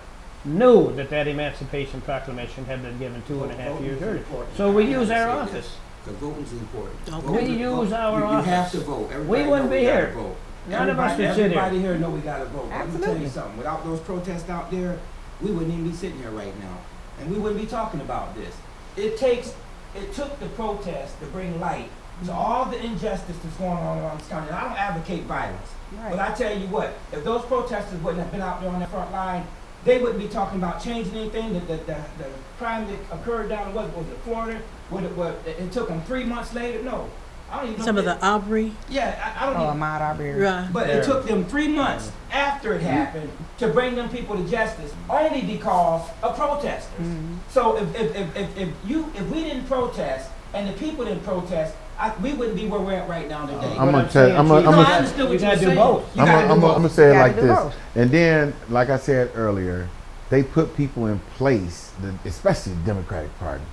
knew that that Emancipation Proclamation had been given 2.5 years earlier. So we use our office. Because voting's important. Okay. Voting- We use our you have office. to vote. We Everybody wouldn't know be we gotta here. vote. None of us would sit here. Everybody here know we gotta vote. Let me tell Absolutely. you something. Without those protests out there, we wouldn't even be sitting here right now. And we wouldn't be talking about this. It took the protest to bring light to all the injustice that's going on around this county. And I don't advocate violence. But Right. I tell you what, if those protesters wouldn't have been out there on the front line, they wouldn't be talking about changing anything. The crime that occurred down in, was it Florida? It took them 3 months later? No. I don't even know. Some of the Aubrey, Yeah, I don't Oh, even. Ahmaud Arbery. right. But it took them 3 months after it happened to bring them people to justice, only because of protesters. So if we didn't protest and the people didn't protest, we wouldn't be where we're at right now today. I'm What gonna I'm tell. saying, I'm Chief, gonna. No, I'm I gonna. understood what You you gotta were do saying. both. You gotta do I'm both. gonna say it Gotta like do this, both. and then, like I said earlier, they put people in place, especially the Democratic Party.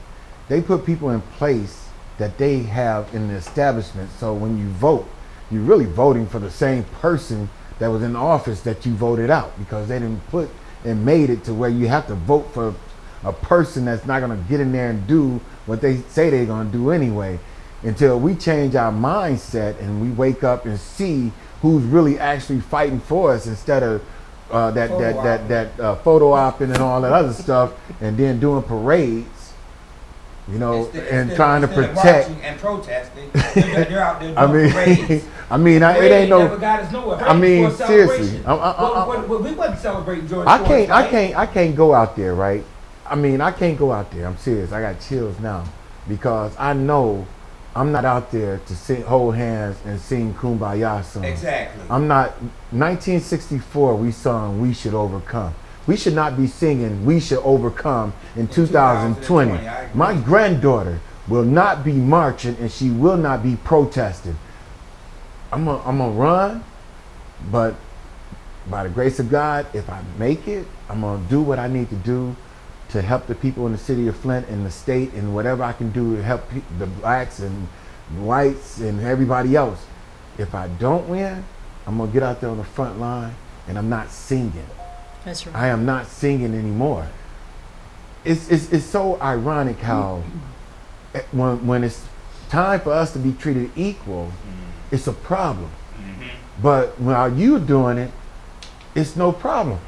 They put people in place that they have in the establishment. So when you vote, you're really voting for the same person that was in office that you voted out, because they didn't put and made it to where you have to vote for a person that's not gonna get in there and do what they say they're gonna do anyway. Until we change our mindset and we wake up and see who's really actually fighting for us, instead of photo opping and all that other stuff, and then doing parades, and trying to Instead of protect. marching and protesting, they're out there doing I mean, parades. it ain't Never no. got us nowhere. I mean, Parades for a seriously, celebration. We wasn't celebrating George I Floyd's life. can't go out there, right? I can't go out there. I'm serious. I got chills now, because I know I'm not out there to hold hands and sing Kumbaya songs. Exactly. I'm not. 1964, we sung "We Should Overcome." We should not be singing "We Should Overcome" in 2020. I agree. My granddaughter will not be marching, and she will not be protesting. I'm gonna run, but by the grace of God, if I make it, I'm gonna do what I need to do to help the people in the city of Flint and the state, and whatever I can do to help the blacks and whites and everybody else. If I don't win, I'm gonna get out there on the front line, and I'm not singing. That's right. I am not singing anymore. It's so ironic how when it's time for us to be treated equal, it's a problem. But while you doing it, it's no problem.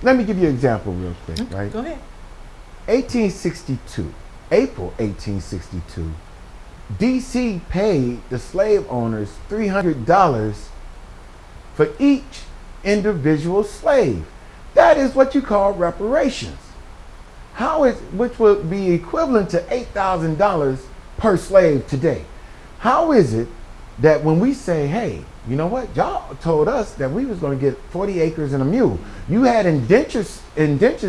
Let me give you an example real quick, right? Go ahead. 1862, April 1862, DC paid the slave owners $300 for each individual slave. That is what you call reparations. Which would be equivalent to $8,000 per slave today. How is it that when we say, hey, you know what, y'all told us that we was going to get 40 acres and a mule. You had indentured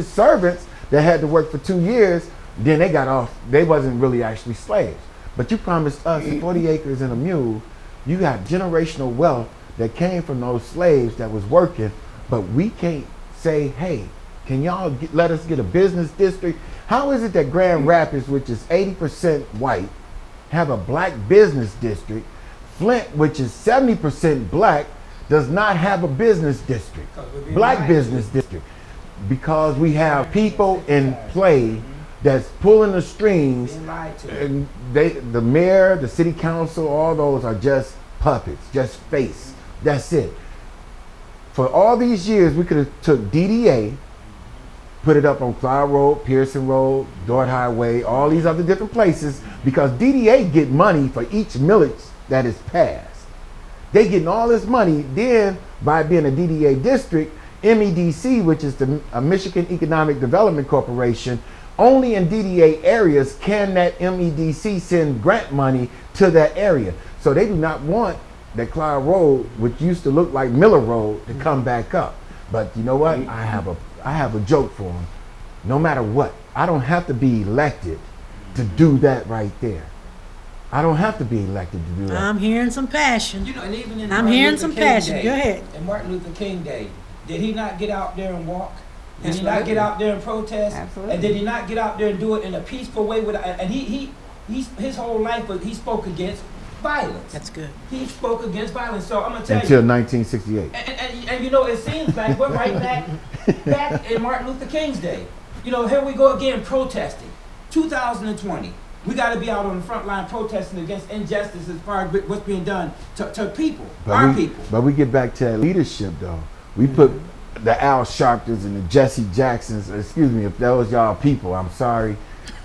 servants that had to work for 2 years, then they got off. They wasn't really actually slaves. But you promised us 40 acres and a mule. You got generational wealth that came from those slaves that was working, but we can't say, hey, Can y'all let us get a business district? How is it that Grand Rapids, which is 80% white, have a black business district? Flint, which is 70% black, does not have a business district, 'Cause we're being black lied business district. Because we have people in play that's pulling the strings, Being lied to. and the mayor, the city council, all those are just puppets, just face. That's it. For all these years, we could have took DDA, put it up on Cloud Road, Pearson Road, Dort Highway, all these other different places, because DDA get money for each millage that is passed. They getting all this money. Then by being a DDA district, MEDC, which is the Michigan Economic Development Corporation, only in DDA areas can that MEDC send grant money to that area. So they do not want that Cloud Road, which used to look like Miller Road, to come back up. But you know what? I have a joke for them. No matter what, I don't have to be elected to do that right there. I don't have to be elected to do that. I'm hearing some passion. You know, and even in I'm Martin hearing Luther some King passion. Day, Go ahead. And Martin Luther King Day, did he not get out there and walk? Did he not Absolutely. get out there and protest? Absolutely. And did he not get out there and do it in a peaceful way? And his whole life, he spoke against violence. That's good. He spoke against violence. So I'm gonna tell Until you. 1968. And you know, it seems like we're right back in Martin Luther King's day. You know, here we go again protesting. 2020. We got to be out on the front line protesting against injustice as far as what's being done to people, our people. But we get back to that leadership though. We put the Al Sharptons and the Jesse Jacksons, excuse me, if that was y'all people, I'm sorry.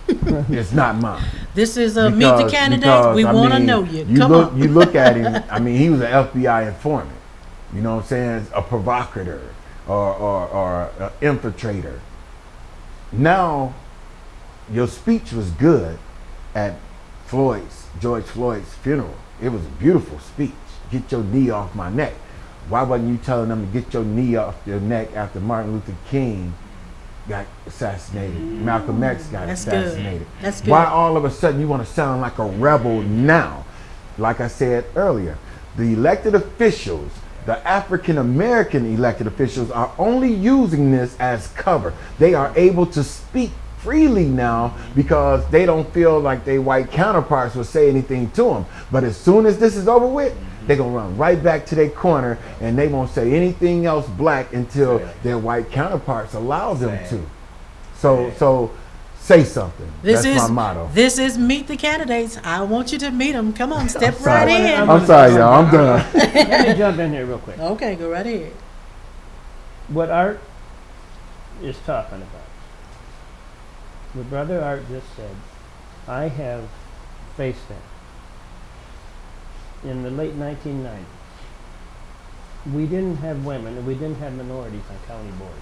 It's not mine. This is a meet the candidates. We I want to mean, know you. Come on. You look at him, I mean, he was an FBI informant. You know what I'm saying? A provocateur or an infiltrator. Now, your speech was good at George Floyd's funeral. It was a beautiful speech. Get your knee off my neck. Why wasn't you telling them to get your knee off your neck after Martin Luther King got assassinated? Malcolm X got That's assassinated. good. That's good. Why all of a sudden you want to sound like a rebel now? Like I said earlier, the elected officials, the African American elected officials, are only using this as cover. They are able to speak freely now because they don't feel like their white counterparts will say anything to them. But as soon as this is over with, they're going to run right back to their corner and they won't say anything else black until their white counterparts allow them to. So say something. This That's is my motto. This is meet the candidates. I want you to meet them. Come on, step sorry. right in. I'm sorry, y'all. I'm done. Let me jump in here real quick. Okay, go right ahead. What Art is talking about. What Brother Art just said, I have faced that. In the late 1990s, we didn't have women and we didn't have minorities on county boards.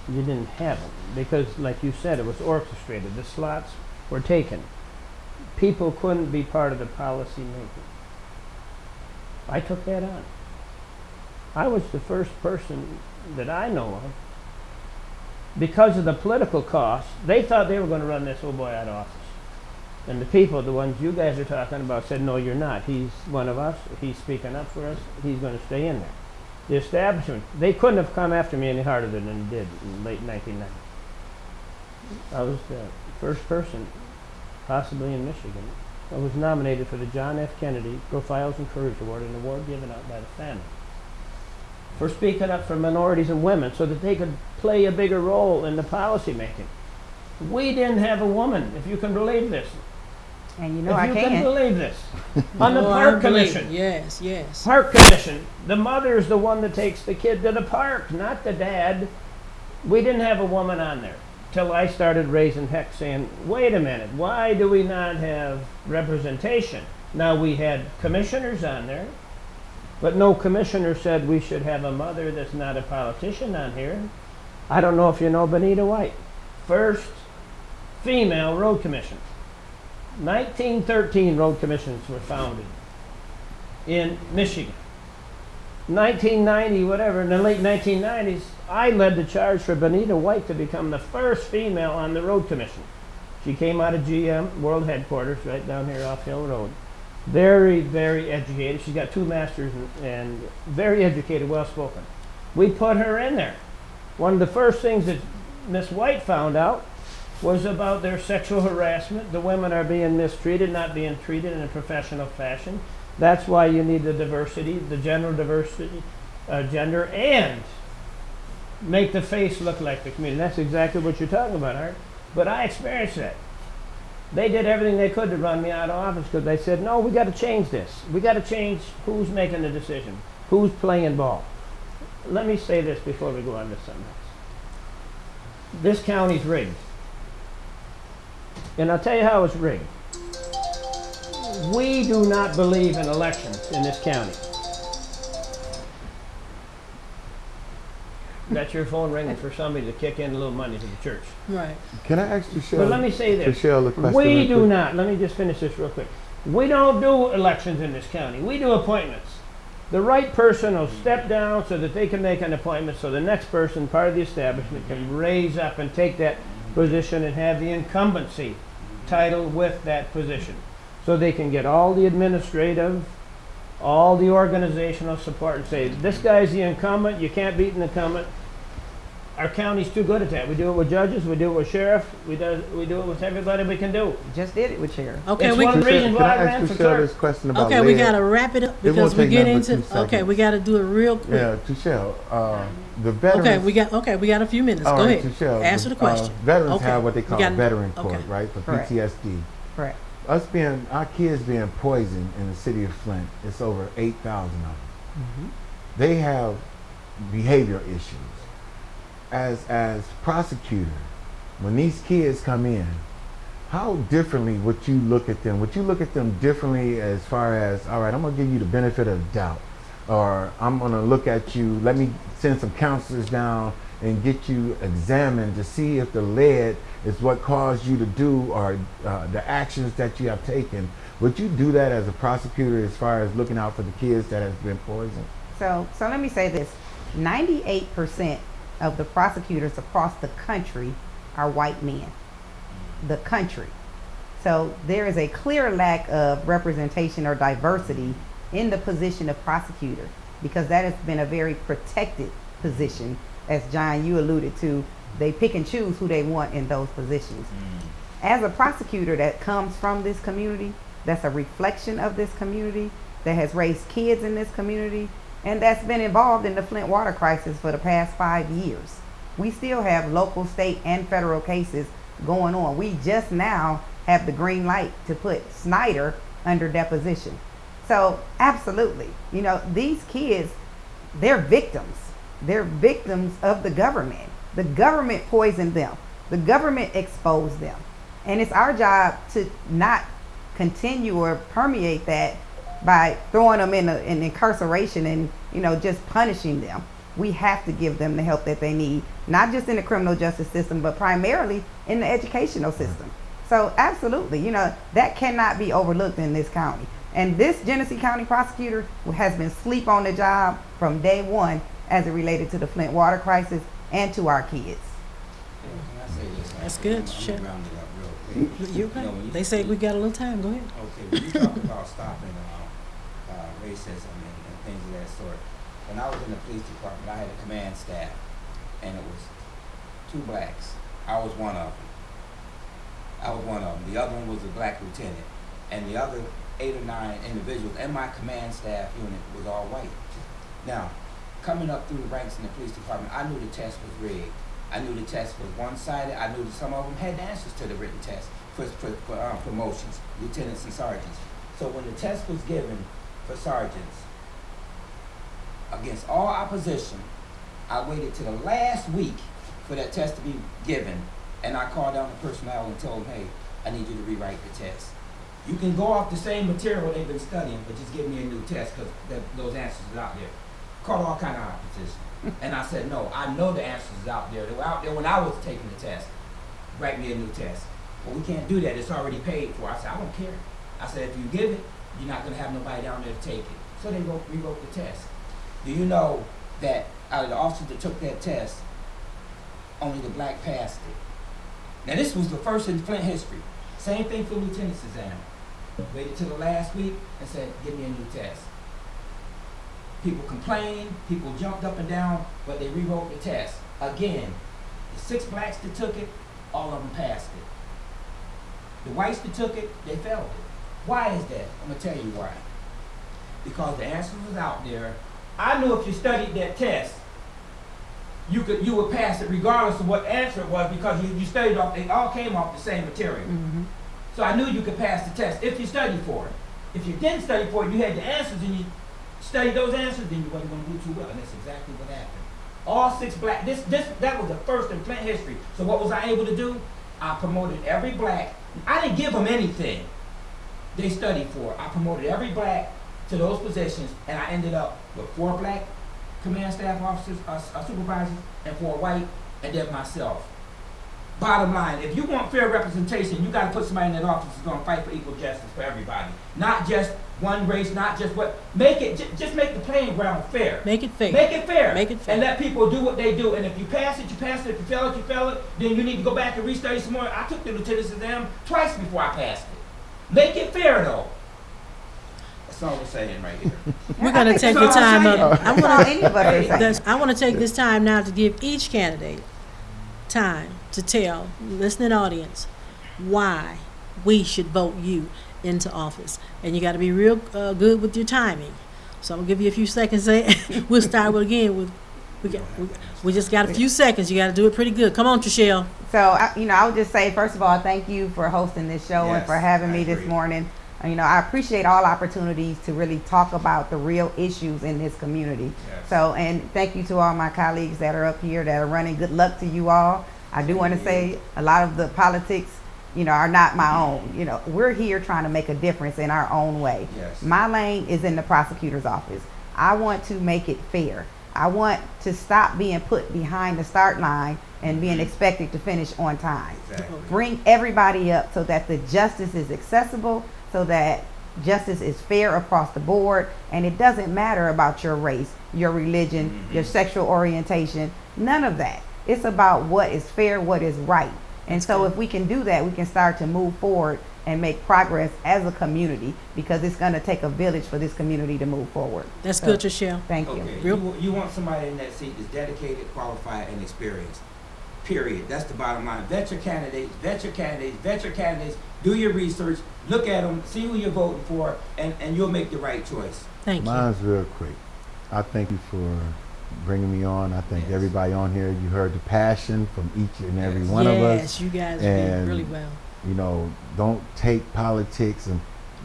You didn't have them because, like you said, it was orchestrated. The slots were taken. People couldn't be part of the policy making. I took that on. I was the first person that I know of. Because of the political cost, they thought they were going to run this old boy out of office. And the people, the ones you guys are talking about, said, no, you're not. He's one of us. He's speaking up for us. He's going to stay in there. The establishment, they couldn't have come after me any harder than they did in the late 1990s. I was the first person, possibly in Michigan, that was nominated for the John F. Kennedy Profiles and Courage Award, an award given out by the family, for speaking up for minorities and women so that they could play a bigger role in the policy making. We didn't have a woman, if you can believe this. And you know If I you can can. believe this. On the Oh, Park I believe it. Commission. Yes, yes. Park Commission, the mother's the one that takes the kid to the park, not the dad. We didn't have a woman on there till I started raising heck saying, wait a minute, why do we not have representation? Now we had commissioners on there, but no commissioner said we should have a mother that's not a politician on here. I don't know if you know Benita White, first female road commission. 1913 road commissions were founded in Michigan. 1990, whatever, in the late 1990s, I led the charge for Benita White to become the first female on the road commission. She came out of GM World Headquarters right down here off Hill Road. Very, very educated. She's got 2 masters and very educated, well-spoken. We put her in there. One of the first things that Miss White found out was about their sexual harassment. The women are being mistreated, not being treated in a professional fashion. That's why you need the diversity, the general diversity, gender, and make the face look like the community. That's exactly what you're talking about, Art. But I experienced that. They did everything they could to run me out of office because they said, no, we got to change this. We got to change who's making the decision, who's playing ball. Let me say this before we go on to something else. This county's rigged. And I'll tell you how it's rigged. We do not believe in elections in this county. That's your phone ringing for somebody to kick in a little money to the church. Right. Can I ask Trishelle? But let me say this. Trishelle a question We real do quick? not, let me just finish this real quick. We don't do elections in this county. We do appointments. The right person will step down so that they can make an appointment so the next person, part of the establishment, can raise up and take that position and have the incumbency title with that position. So they can get all the administrative, all the organizational support and say, this guy's the incumbent, you can't beat an incumbent. Our county's too good at that. We do it with judges, we do it with sheriff, we do it with everybody we can do. Just did it with Sheriff. Okay, It's we one can, of the reasons Can why I I ran ask for Trishelle this clerk. question about okay, we lead? gotta wrap it up It won't because we take get nothing but into, 2 seconds. okay, we gotta do it real quick. Yeah, Trishelle, the veterans. Okay, we got a few minutes. All Go right, ahead. Trishelle, Answer the question. Veterans Okay, have what they we call got- veteran court, okay. right, for Correct. PTSD. Correct. Our kids being poisoned in the city of Flint, it's over 8,000 of them. Mm-hmm. They have behavior issues. As prosecutor, when these kids come in, how differently would you look at them? Would you look at them differently as far as, all right, I'm gonna give you the benefit of doubt, or I'm gonna look at you, let me send some counselors down and get you examined to see if the lead is what caused you to do or the actions that you have taken. Would you do that as a prosecutor as far as looking out for the kids that have been poisoned? So let me say this. 98% of the prosecutors across the country are white men. The country. So there is a clear lack of representation or diversity in the position of prosecutor because that has been a very protected position. As John, you alluded to, they pick and choose who they want in those positions. As a prosecutor that comes from this community, that's a reflection of this community, that has raised kids in this community, and that's been involved in the Flint water crisis for the past 5 years. We still have local, state, and federal cases going on. We just now have the green light to put Snyder under deposition. So absolutely, these kids, they're victims. They're victims of the government. The government poisoned them. The government exposed them. And it's our job to not continue or permeate that by throwing them in incarceration and, just punishing them. We have to give them the help that they need, not just in the criminal justice system, but primarily in the educational system. So absolutely, that cannot be overlooked in this county. And this Genesee County prosecutor has been asleep on the job from day one as it related to the Flint water crisis and to our kids. Can I say this? That's good, I'm sure. gonna round it up real quick. You're You know, when okay. you- They say we got a little time. Go ahead. Okay, when you talk about stopping racism and things of that sort, when I was in the police department, I had a command staff, and it was 2 blacks. I was one of them. The other one was a black lieutenant, and the other 8 or 9 individuals in my command staff unit was all white. Now, coming up through the ranks in the police department, I knew the test was rigged. I knew the test was one-sided. I knew that some of them had the answers to the written test for promotions, lieutenants and sergeants. So when the test was given for sergeants, against all opposition, I waited to the last week for that test to be given, and I called down the personnel and told them, hey, I need you to rewrite the test. You can go off the same material they've been studying, but just give me a new test because those answers are out there. Called all kind of opposition. And I said, no, I know the answers is out there. They were out there when I was taking the test. Write me a new test. Well, we can't do that. It's already paid for. I said, I don't care. I said, if you give it, you're not going to have nobody down there to take it. So they rewrote the test. Do you know that out of the officers that took that test, only the black passed it? Now, this was the first in Flint history. Same thing for lieutenant's exam. Waited till the last week and said, give me a new test. People complained, people jumped up and down, but they rewrote the test. Again, The 6 blacks that took it, all of them passed it. The whites that took it, they failed it. Why is that? I'm gonna tell you why. Because the answer was out there. I knew if you studied that test, you would pass it regardless of what answer it was, because you studied off, it all came off the same material. So I knew you could pass the test if you studied for it. If you didn't study for it, you had the answers and you studied those answers, then you wasn't gonna do too well, and that's exactly what happened. All 6 black, that was the first in Flint history. So what was I able to do? I promoted every black. I didn't give them anything they studied for. I promoted every black to those positions, and I ended up with 4 black command staff officers, supervisors, and 4 white, and then myself. Bottom line, if you want fair representation, you got to put somebody in that office who's going to fight for equal justice for everybody. Not just one race, not just what. Make it, just make the playing ground fair. Make it fair. Make it fair. Make it fair. And let people do what they do. And if you pass it, you pass it. If you fail it, you fail it. Then you need to go back and restudy some more. I took the lieutenant's exam twice before I passed it. Make it fair, though. That's all we're saying right here. We're going to take the that's all time I'm up. saying. I'm That's all going anybody is saying. to. I want to take this time now to give each candidate time to tell listening audience why we should vote you into office. And you got to be real good with your timing. So I'm gonna give you a few seconds. We'll start with again. We just got a few seconds. You got to do it pretty good. Come on, Trishelle. So, I would just say, first of all, thank you for hosting this show and Yes, for having I me this agree. morning. I appreciate all opportunities to really talk about the real issues in this community. Yes. So, and thank you to all my colleagues that are up here that are running. Good luck to you all. I do want to say a lot of the politics, are not my own. We're here trying to make a difference in our own way. Yes. My lane is in the prosecutor's office. I want to make it fair. I want to stop being put behind the start line and being expected to finish on time. Exactly. Bring everybody up so that the justice is accessible, so that justice is fair across the board, and it doesn't matter about your race, your religion, your sexual orientation, none of that. It's about what is fair, what is right. And so if we can do that, we can start to move forward and make progress as a community, because it's going to take a village for this community to move forward. That's So, good, Trishelle. Thank you. Okay, Real- you want somebody in that seat that's dedicated, qualified, and experienced. Period. That's the bottom line. Vet your candidates, vet your candidates, vet your candidates. Do your research, look at them, see who you're voting for, and you'll make the right choice. Thank you. Mine's real quick. I thank you for bringing me on. I thank Yes. everybody on here. You heard the passion from each and every one of Yes, us. you guys did And really well. Don't take politics and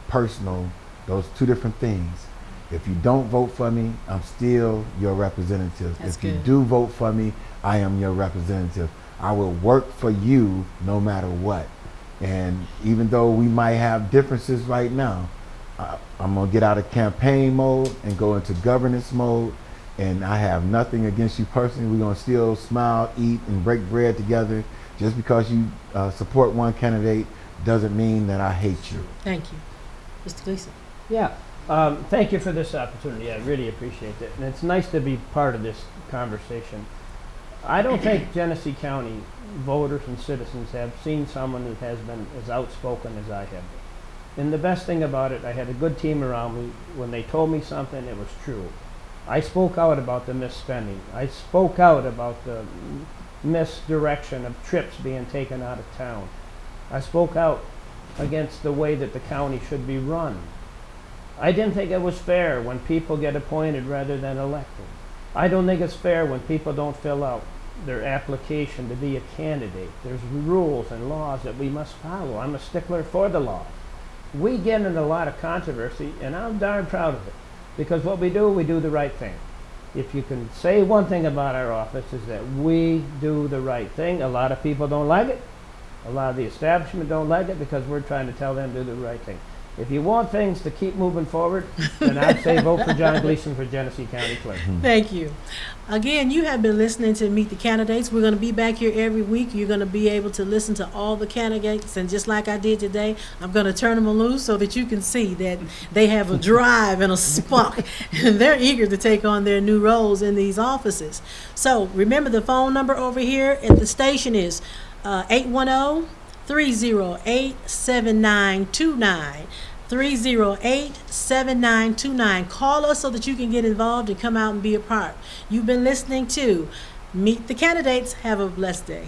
personal, those 2 different things. If you don't vote for me, I'm still your representative. That's if you good. do vote for me, I am your representative. I will work for you no matter what. And even though we might have differences right now, I'm going to get out of campaign mode and go into governance mode. And I have nothing against you personally. We're going to still smile, eat, and break bread together. Just because you support one candidate doesn't mean that I hate you. Thank you. Mr. Gleason. Yeah, thank you for this opportunity. I really appreciate it. And it's nice to be part of this conversation. I don't think Genesee County voters and citizens have seen someone that has been as outspoken as I have. And the best thing about it, I had a good team around me. When they told me something, it was true. I spoke out about the misspending. I spoke out about the misdirection of trips being taken out of town. I spoke out against the way that the county should be run. I didn't think it was fair when people get appointed rather than elected. I don't think it's fair when people don't fill out their application to be a candidate. There's rules and laws that we must follow. I'm a stickler for the law. We get in a lot of controversy, and I'm darn proud of it, because what we do the right thing. If you can say one thing about our office is that we do the right thing. A lot of people don't like it. A lot of the establishment don't like it because we're trying to tell them to do the right thing. If you want things to keep moving forward, then I'd say vote for John Gleason for Genesee County Clerk. Thank you. Again, you have been listening to Meet the Candidates. We're going to be back here every week. You're going to be able to listen to all the candidates. And just like I did today, I'm going to turn them loose so that you can see that they have a drive and a spunk. And they're eager to take on their new roles in these offices. So remember, the phone number over here at the station is 810-308-7929. 308-7929. Call us so that you can get involved and come out and be a part. You've been listening to meet the candidates. Have a blessed day.